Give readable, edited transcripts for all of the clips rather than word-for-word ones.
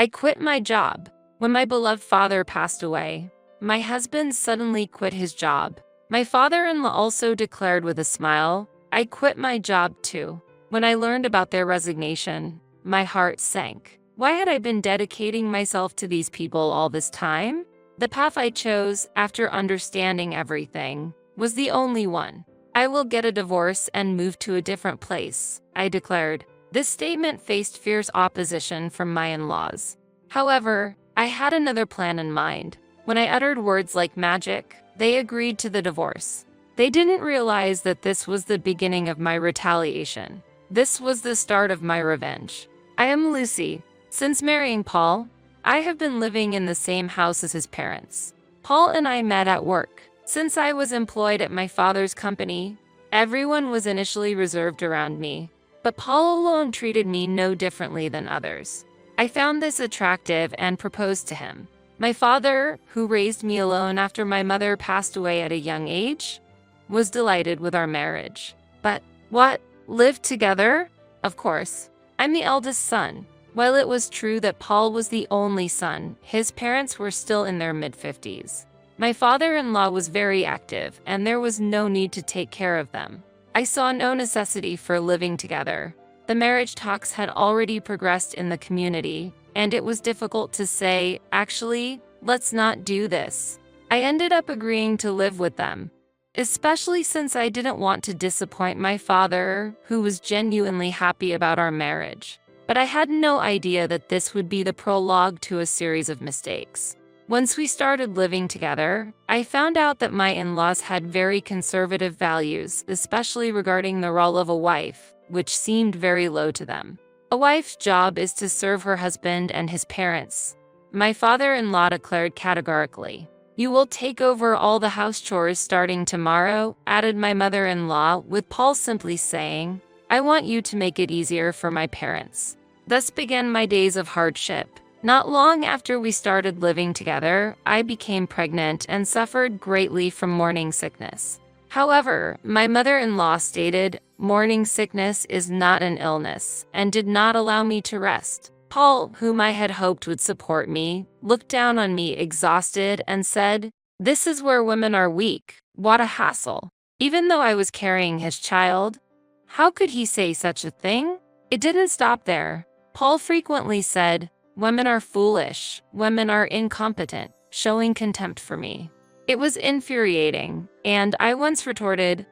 I quit my job. When my beloved father passed away, my husband suddenly quit his job. My father-in-law also declared with a smile, I quit my job too. When I learned about their resignation, my heart sank. Why had I been dedicating myself to these people all this time? The path I chose, after understanding everything, was the only one. I will get a divorce and move to a different place, I declared. This statement faced fierce opposition from my in-laws. However, I had another plan in mind. When I uttered words like magic, they agreed to the divorce. They didn't realize that this was the beginning of my retaliation. This was the start of my revenge. I am Lucy. Since marrying Paul, I have been living in the same house as his parents. Paul and I met at work. Since I was employed at my father's company, everyone was initially reserved around me, but Paul alone treated me no differently than others. I found this attractive and proposed to him. My father, who raised me alone after my mother passed away at a young age, was delighted with our marriage. But what? Live together? Of course. I'm the eldest son. While it was true that Paul was the only son, his parents were still in their mid-50s. My father-in-law was very active, and there was no need to take care of them. I saw no necessity for living together. The marriage talks had already progressed in the community, and it was difficult to say, actually, let's not do this. I ended up agreeing to live with them, especially since I didn't want to disappoint my father, who was genuinely happy about our marriage. But I had no idea that this would be the prologue to a series of mistakes. Once we started living together, I found out that my in-laws had very conservative values, especially regarding the role of a wife, which seemed very low to them. A wife's job is to serve her husband and his parents. My father-in-law declared categorically, "You will take over all the house chores starting tomorrow," added my mother-in-law, with Paul simply saying, "I want you to make it easier for my parents." Thus began my days of hardship. Not long after we started living together, I became pregnant and suffered greatly from morning sickness. However, my mother-in-law stated, morning sickness is not an illness, and did not allow me to rest. Paul, whom I had hoped would support me, looked down on me exhausted and said, "This is where women are weak. What a hassle." Even though I was carrying his child, how could he say such a thing? It didn't stop there. Paul frequently said, "Women are foolish, women are incompetent," showing contempt for me. It was infuriating, and I once retorted,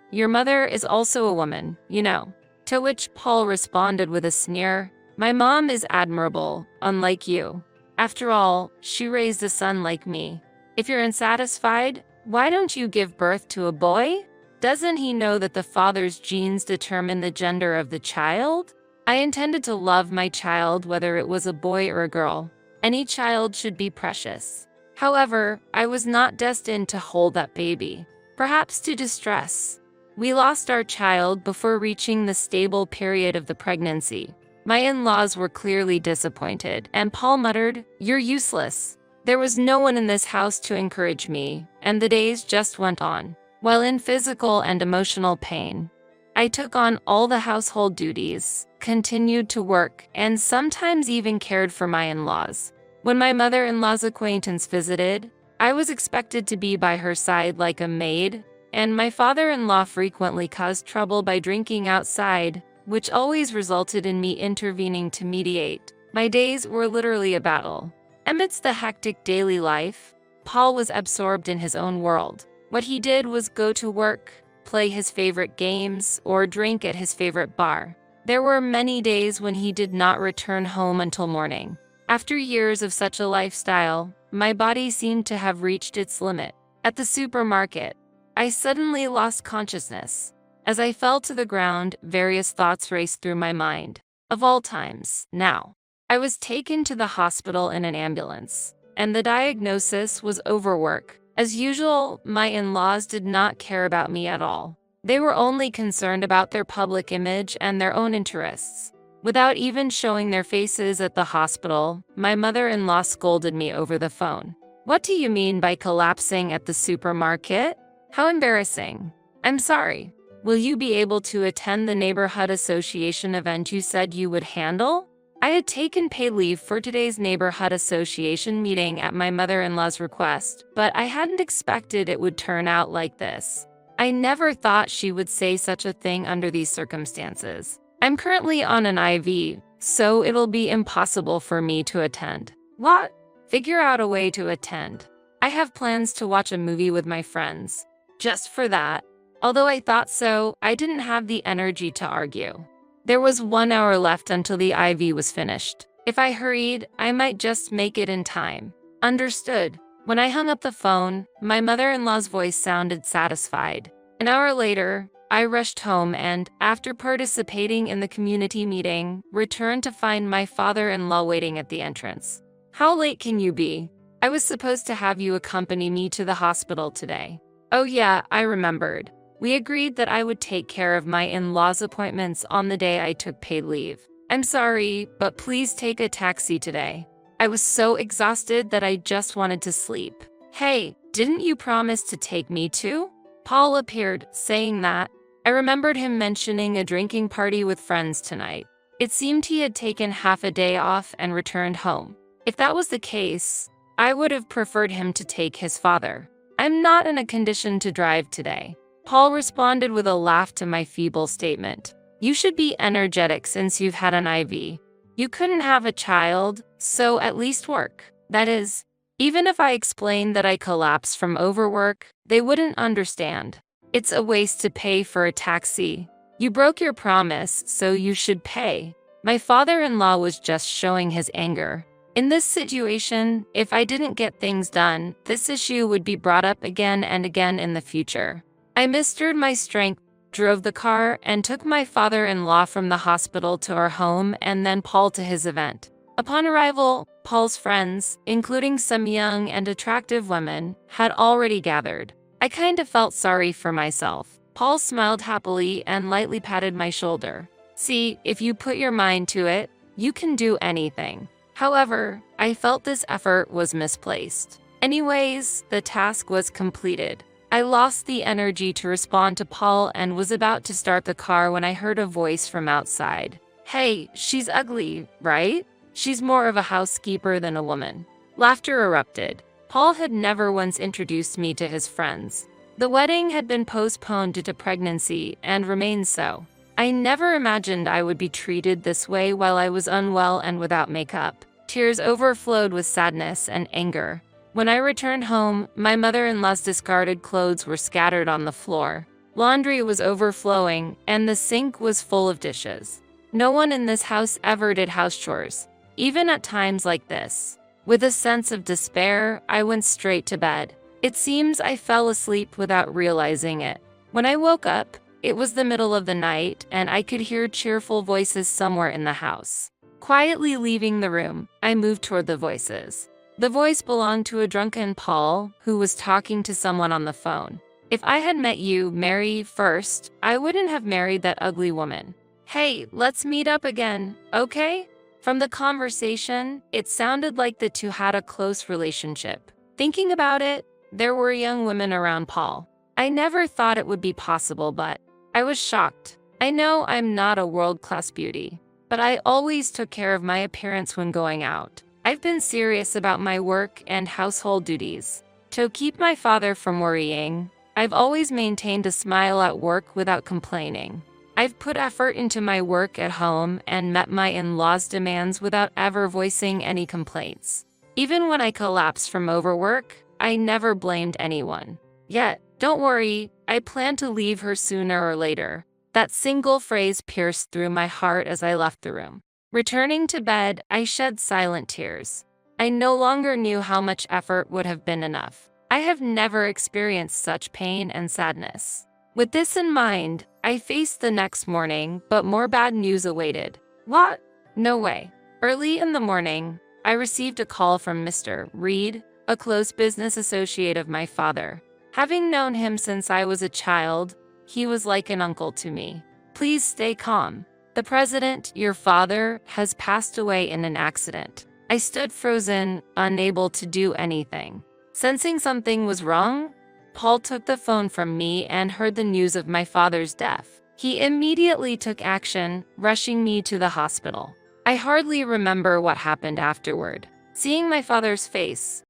"Your mother is also a woman, you know." To which Paul responded with a sneer, "My mom is admirable, unlike you. After all, she raised a son like me. If you're unsatisfied, why don't you give birth to a boy? Doesn't he know that the father's genes determine the gender of the child? I intended to love my child whether it was a boy or a girl. Any child should be precious. However, I was not destined to hold that baby. Perhaps to distress. We lost our child before reaching the stable period of the pregnancy. My in-laws were clearly disappointed, and Paul muttered, "You're useless." There was no one in this house to encourage me, and the days just went on. While in physical and emotional pain, I took on all the household duties, continued to work, and sometimes even cared for my in-laws. When my mother-in-law's acquaintance visited, I was expected to be by her side like a maid, and my father-in-law frequently caused trouble by drinking outside, which always resulted in me intervening to mediate. My days were literally a battle. Amidst the hectic daily life, Paul was absorbed in his own world. What he did was go to work, play his favorite games, or drink at his favorite bar. There were many days when he did not return home until morning. After years of such a lifestyle, my body seemed to have reached its limit. At the supermarket, I suddenly lost consciousness. As I fell to the ground, various thoughts raced through my mind. Of all times, now. I was taken to the hospital in an ambulance, and the diagnosis was overwork. As usual, my in-laws did not care about me at all. They were only concerned about their public image and their own interests. Without even showing their faces at the hospital, my mother-in-law scolded me over the phone. "What do you mean by collapsing at the supermarket? How embarrassing. I'm sorry. Will you be able to attend the neighborhood association event you said you would handle?" I had taken paid leave for today's neighborhood association meeting at my mother-in-law's request, but I hadn't expected it would turn out like this. I never thought she would say such a thing under these circumstances. I'm currently on an IV, so it'll be impossible for me to attend. What? Figure out a way to attend. I have plans to watch a movie with my friends. Just for that. Although I thought so, I didn't have the energy to argue. There was 1 hour left until the IV was finished. If I hurried, I might just make it in time. Understood. When I hung up the phone, my mother-in-law's voice sounded satisfied. An hour later, I rushed home and, after participating in the community meeting, returned to find my father-in-law waiting at the entrance. How late can you be? I was supposed to have you accompany me to the hospital today. Oh yeah, I remembered. We agreed that I would take care of my in-laws' appointments on the day I took paid leave. I'm sorry, but please take a taxi today. I was so exhausted that I just wanted to sleep. Hey, didn't you promise to take me too? Paul appeared, saying that. I remembered him mentioning a drinking party with friends tonight. It seemed he had taken half a day off and returned home. If that was the case, I would have preferred him to take his father. I'm not in a condition to drive today. Paul responded with a laugh to my feeble statement. You should be energetic since you've had an IV. You couldn't have a child, so at least work. That is, even if I explained that I collapsed from overwork, they wouldn't understand. It's a waste to pay for a taxi. You broke your promise, so you should pay. My father-in-law was just showing his anger. In this situation, if I didn't get things done, this issue would be brought up again and again in the future. I mustered my strength, drove the car, and took my father-in-law from the hospital to our home and then Paul to his event. Upon arrival, Paul's friends, including some young and attractive women, had already gathered. I kind of felt sorry for myself. Paul smiled happily and lightly patted my shoulder. See, if you put your mind to it, you can do anything. However, I felt this effort was misplaced. Anyways, the task was completed. I lost the energy to respond to Paul and was about to start the car when I heard a voice from outside. Hey, she's ugly, right? She's more of a housekeeper than a woman. Laughter erupted. Paul had never once introduced me to his friends. The wedding had been postponed due to pregnancy and remained so. I never imagined I would be treated this way while I was unwell and without makeup. Tears overflowed with sadness and anger. When I returned home, my mother-in-law's discarded clothes were scattered on the floor. Laundry was overflowing, and the sink was full of dishes. No one in this house ever did house chores, even at times like this. With a sense of despair, I went straight to bed. It seems I fell asleep without realizing it. When I woke up, it was the middle of the night, and I could hear cheerful voices somewhere in the house. Quietly leaving the room, I moved toward the voices. The voice belonged to a drunken Paul, who was talking to someone on the phone. If I had met you, Mary, first, I wouldn't have married that ugly woman. Hey, let's meet up again, okay? From the conversation, it sounded like the two had a close relationship. Thinking about it, there were young women around Paul. I never thought it would be possible, but I was shocked. I know I'm not a world-class beauty, but I always took care of my appearance when going out. I've been serious about my work and household duties. To keep my father from worrying, I've always maintained a smile at work without complaining. I've put effort into my work at home and met my in-laws' demands without ever voicing any complaints. Even when I collapsed from overwork, I never blamed anyone. Yet, don't worry, I plan to leave her sooner or later. That single phrase pierced through my heart as I left the room. Returning to bed, I shed silent tears. I no longer knew how much effort would have been enough. I have never experienced such pain and sadness. With this in mind, I faced the next morning, but more bad news awaited. What? No way. Early in the morning, I received a call from Mr. Reed, a close business associate of my father. Having known him since I was a child, he was like an uncle to me. Please stay calm. The president, your father, has passed away in an accident. I stood frozen, unable to do anything. Sensing something was wrong, Paul took the phone from me and heard the news of my father's death. He immediately took action, rushing me to the hospital. I hardly remember what happened afterward. Seeing my father's face,